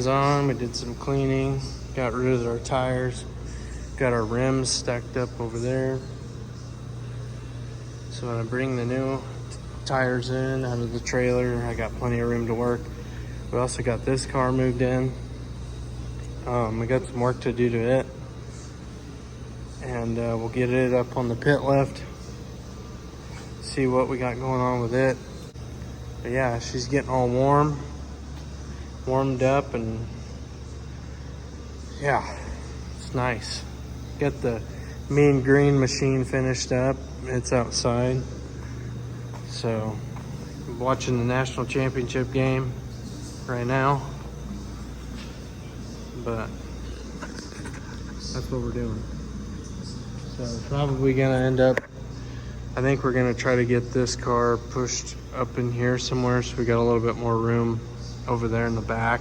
is on. We did some cleaning, got rid of our tires, got our rims stacked up over there. So when I bring the new tires in out of the trailer, I got plenty of room to work. We also got this car moved in. We got some work to do to it, and we'll get it up on the pit lift, see what we got going on with it. But yeah, she's getting all warmed up, and yeah, it's nice. Got the Mean Green machine finished up. It's outside. So I'm watching the national championship game right now, but that's what we're doing. So probably gonna end up, I think we're gonna try to get this car pushed up in here somewhere so we got a little bit more room over there in the back.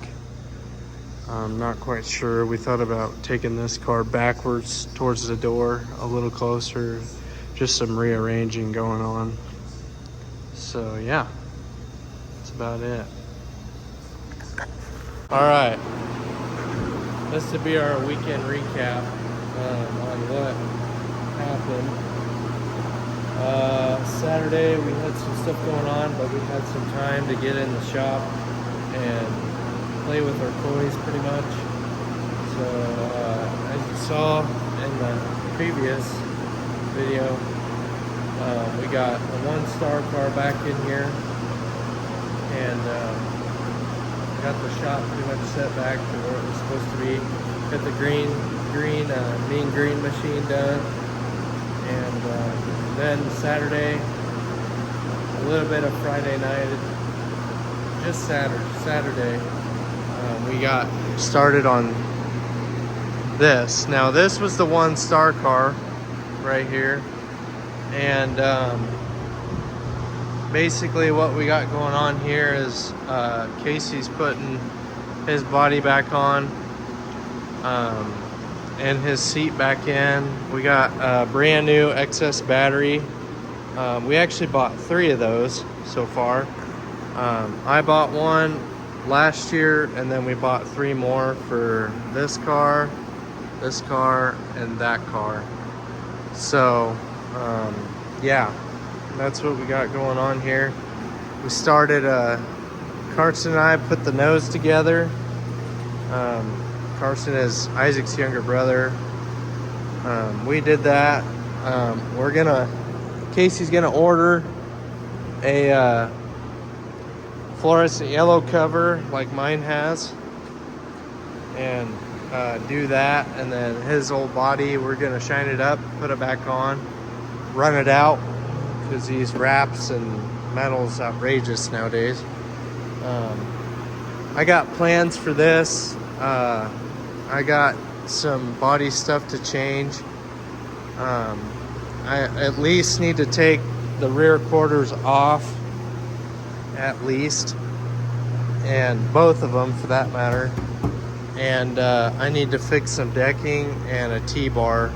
I'm not quite sure. We thought about taking this car backwards towards the door a little closer. Just some rearranging going on. So yeah, that's about it. All right, this would be our weekend recap on what happened. Saturday we had some stuff going on, but we had some time to get in the shop and play with our toys pretty much. So as you saw in the previous video, we got a 1-star car back in here, and got the shop pretty much set back to where it was supposed to be. Got the Mean Green machine done, and then Saturday, a little bit of Friday night, just Saturday, we got started on this. Now this was the 1-star car right here, and basically what we got going on here is Casey's putting his body back on, and his seat back in. We got a brand new XS battery. We actually bought 3 of those so far. I bought one last year, and then we bought 3 more for this car, and that car. So yeah, that's what we got going on here. We started, Carson and I put the nose together. Carson is Isaac's younger brother. We did that. Casey's gonna order a fluorescent yellow cover like mine has, and do that, and then his old body, we're gonna shine it up, put it back on, run it out, because these wraps and metal's outrageous nowadays. I got plans for this. I got some body stuff to change. I at least need to take the rear quarters off, at least, and both of them for that matter. And I need to fix some decking and a T-bar,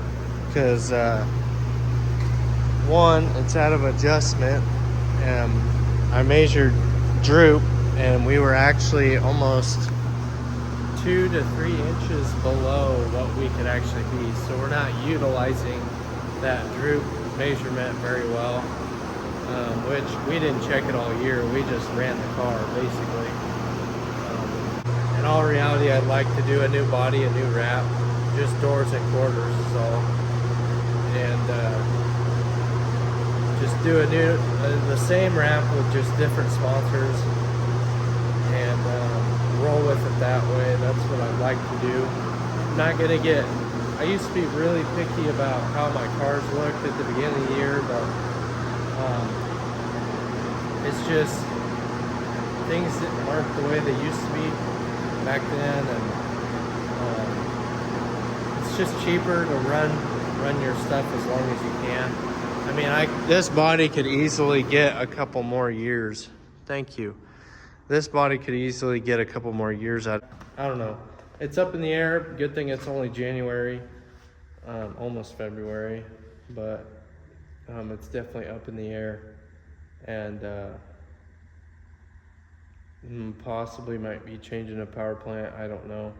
because one, it's out of adjustment. I measured droop, and we were actually almost 2 to 3 inches below what we could actually be. So we're not utilizing that droop measurement very well, which we didn't check it all year. We just ran the car basically. In all reality, I'd like to do a new body, a new wrap, just doors and quarters is all, and just do the same wrap with just different sponsors, and roll with it that way. That's what I'd like to do. I'm not gonna get, I used to be really picky about how my cars looked at the beginning of the year, but it's just things that aren't the way they used to be back then, and it's just cheaper to run your stuff as long as you can. I mean, this body could easily get a couple more years. Thank you. This body could easily get a couple more years out. I don't know. It's up in the air. Good thing it's only January, almost February, but it's definitely up in the air. And Possibly might be changing a power plant. I don't know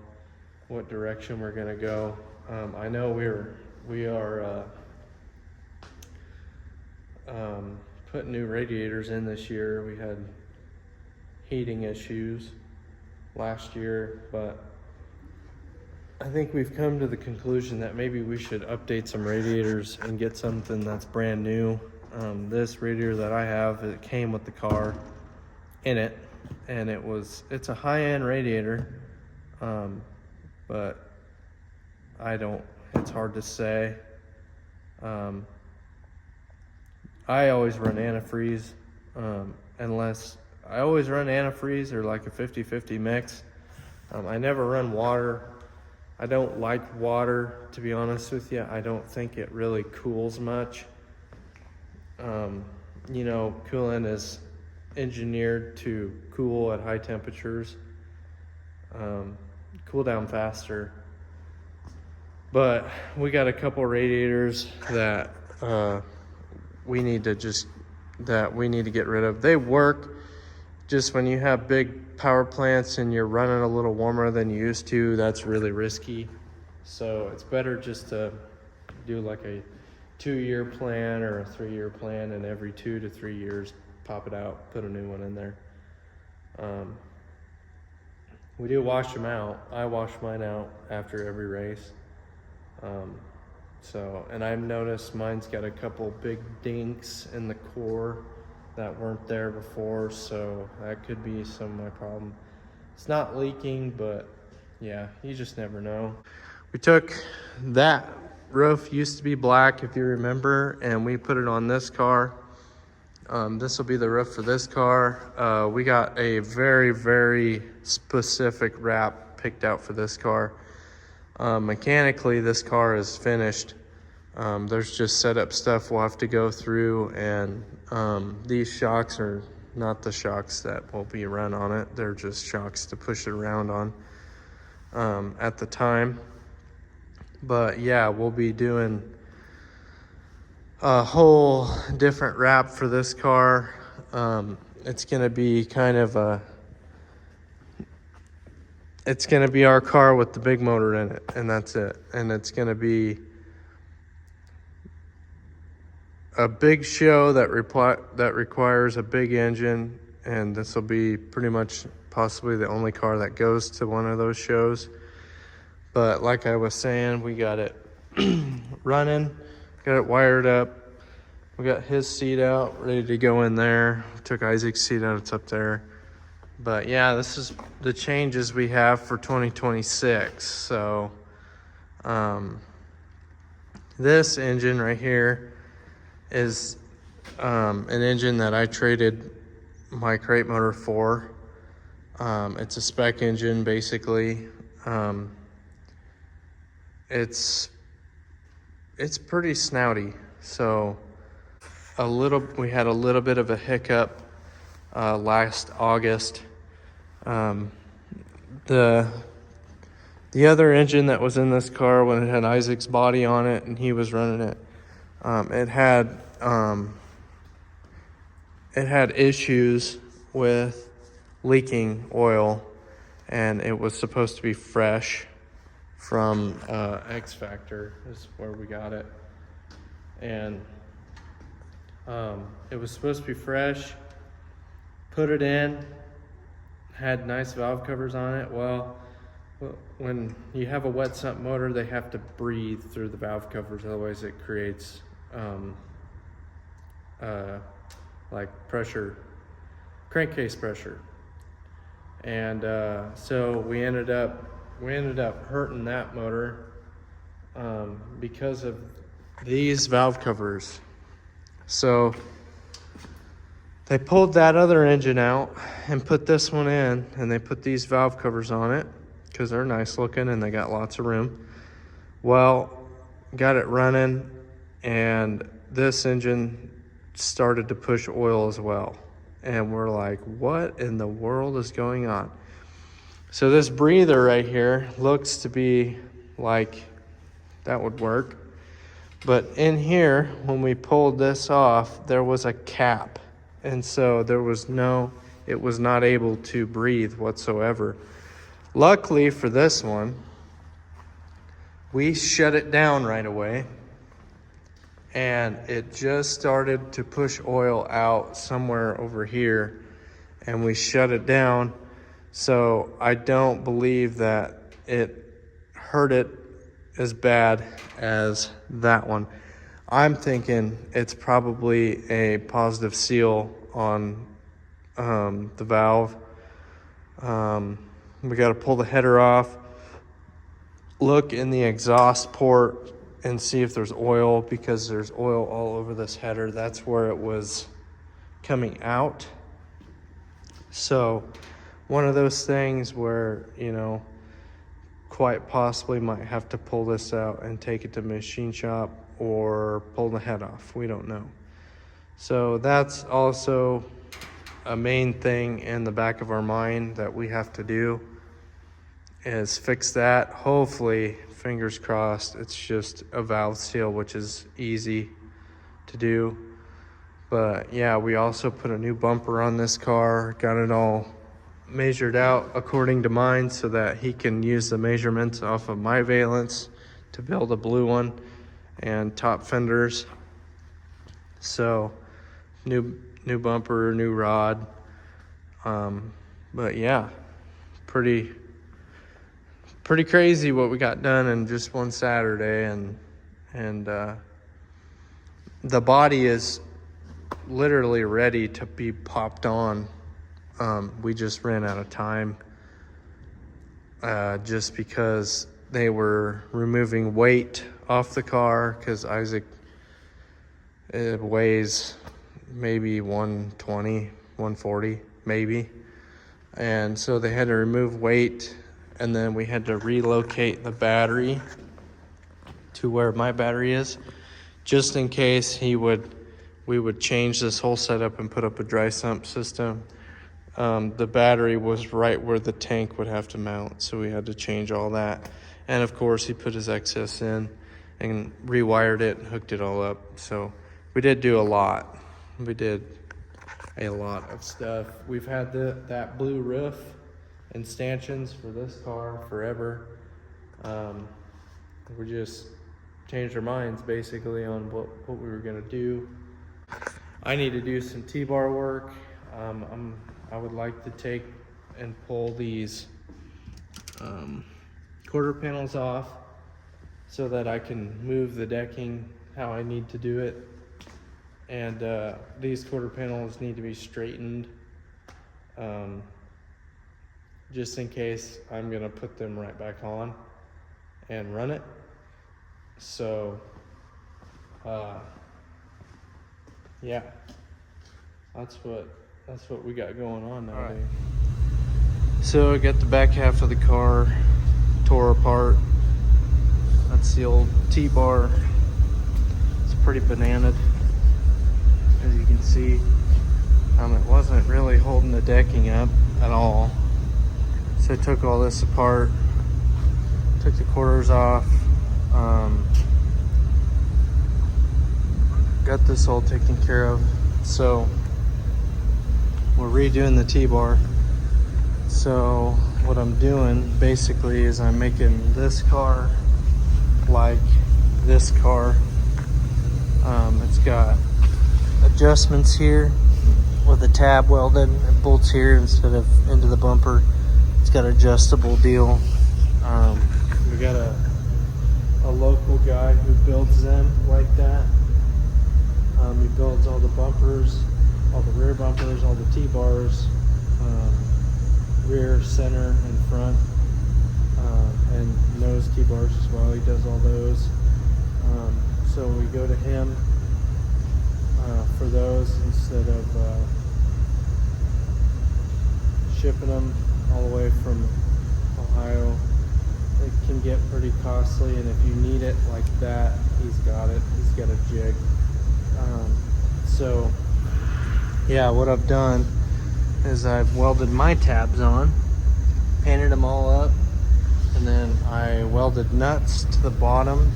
what direction we're gonna go. I know we are putting new radiators in this year. We had heating issues last year, but I think we've come to the conclusion that maybe we should update some radiators and get something that's brand new. This radiator that I have, it came with the car in it, and it's a high-end radiator, but it's hard to say. I always run antifreeze, unless I always run antifreeze or like a 50-50 mix. I never run water. I don't like water, to be honest with you. I don't think it really cools much. You know, coolant is engineered to cool at high temperatures, cool down faster. But we got a couple radiators that we need to get rid of. They work just when you have big power plants and you're running a little warmer than you used to. That's really risky. So it's better just to do like a 2-year plan or a 3-year plan, and every 2 to 3 years pop it out, put a new one in there. We do wash them out. I wash mine out after every race. And I've noticed mine's got a couple big dinks in the core that weren't there before, so that could be some of my problem. It's not leaking, but yeah, you just never know. We took that roof, used to be black if you remember, and we put it on this car. This will be the roof for this car. We got a very, very specific wrap picked out for this car. Mechanically, this car is finished. There's just setup stuff we'll have to go through, and these shocks are not the shocks that will be run on it. They're just shocks to push it around on at the time. But yeah, we'll be doing a whole different wrap for this car. It's gonna be kind of it's gonna be our car with the big motor in it, and that's it. And it's gonna be a big show that requires a big engine, and this will be pretty much possibly the only car that goes to one of those shows. But like I was saying, we got it running, got it wired up. We got his seat out, ready to go in there. We took Isaac's seat out, it's up there. But yeah, this is the changes we have for 2026. So this engine right here is an engine that I traded my crate motor for. It's a spec engine, basically. It's pretty snouty. So we had a little bit of a hiccup last August. The other engine that was in this car, when it had Isaac's body on it and he was running it, it had issues with leaking oil, and it was supposed to be fresh from X Factor is where we got it. And it was supposed to be fresh, put it in, had nice valve covers on it. Well, when you have a wet sump motor, they have to breathe through the valve covers, otherwise it creates like pressure, crankcase pressure. And so we ended up hurting that motor because of these valve covers. So they pulled that other engine out and put this one in, and they put these valve covers on it because they're nice looking and they got lots of room. Well, got it running, and this engine started to push oil as well. And we're like, what in the world is going on? So this breather right here looks to be like that would work. But in here, when we pulled this off, there was a cap. And so there was no it was not able to breathe whatsoever. Luckily for this one, we shut it down right away, and it just started to push oil out somewhere over here, and we shut it down. So I don't believe that it hurt it as bad as that one. I'm thinking it's probably a positive seal on the valve. We got to pull the header off, look in the exhaust port and see if there's oil, because there's oil all over this header. That's where it was coming out. So one of those things where, you know, quite possibly might have to pull this out and take it to machine shop or pull the head off. We don't know. So that's also a main thing in the back of our mind that we have to do, is fix that. Hopefully, fingers crossed, it's just a valve seal, which is easy to do. But yeah, we also put a new bumper on this car, got it all measured out according to mine so that he can use the measurements off of my valence to build a blue one, and top fenders. So new bumper, new rod. But yeah, pretty crazy what we got done in just one Saturday. And the body is literally ready to be popped on. We just ran out of time just because they were removing weight off the car, because Isaac, it weighs maybe 120, 140 maybe. And so they had to remove weight, and then we had to relocate the battery to where my battery is, just in case we would change this whole setup and put up a dry sump system. The battery was right where the tank would have to mount, so we had to change all that. And of course, he put his excess in and rewired it and hooked it all up. So we did do a lot. We did a lot of stuff. We've had that blue roof and stanchions for this car forever. We just changed our minds basically on what we were gonna do. I need to do some T-bar work. I would like to take and pull these quarter panels off so that I can move the decking how I need to do it. And these quarter panels need to be straightened, just in case I'm gonna put them right back on and run it. So yeah, that's what we got going on nowadays. Right. So I got the back half of the car tore apart. That's the old T-bar. It's pretty bananaed, as you can see. It wasn't really holding the decking up at all. So I took all this apart, took the quarters off, got this all taken care of. So we're redoing the T-bar. So what I'm doing basically is I'm making this car like this car. It's got adjustments here with a tab welded. It bolts here instead of into the bumper. It's got adjustable deal. We got a local guy who builds them like that. He builds all the bumpers, all the rear bumpers, all the T-bars, rear, center, and front, and nose T-bars as well. He does all those. So we go to him for those instead of shipping them all the way from Ohio. It can get pretty costly, and if you need it like that, he's got it. He's got a jig. So yeah, what I've done is I've welded my tabs on, painted them all up, and then I welded nuts to the bottom.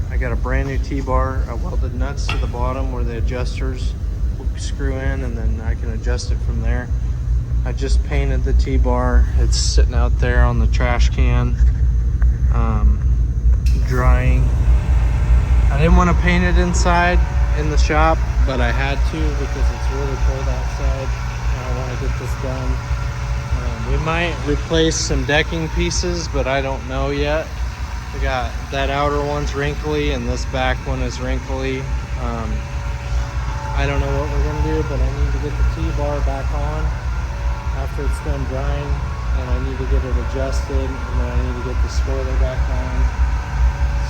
I got a brand new T-bar. I welded nuts to the bottom where the adjusters screw in, and then I can adjust it from there. I just painted the T-bar. It's sitting out there on the trash can, drying. I didn't want to paint it inside in the shop, but I had to because it's really cold outside and I want to get this done. We might replace some decking pieces, but I don't know yet. We got that outer one's wrinkly and this back one is wrinkly. I don't know what we're gonna do, but I need to get the T-bar back on after it's done drying, and I need to get it adjusted, and then I need to get the spoiler back on.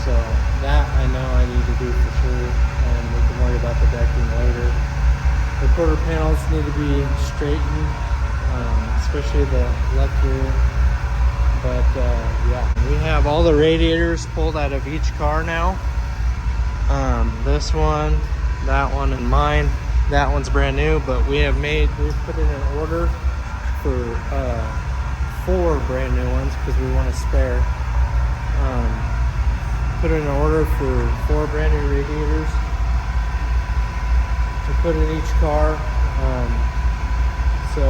So that I know I need to do for sure, and we can worry about the decking later. The quarter panels need to be straightened, especially the left rear. But yeah, we have all the radiators pulled out of each car now. This one, that one, and mine. That one's brand new, but we've put in an order for 4 brand new ones because we want to spare. Put in an order for 4 brand new radiators to put in each car. So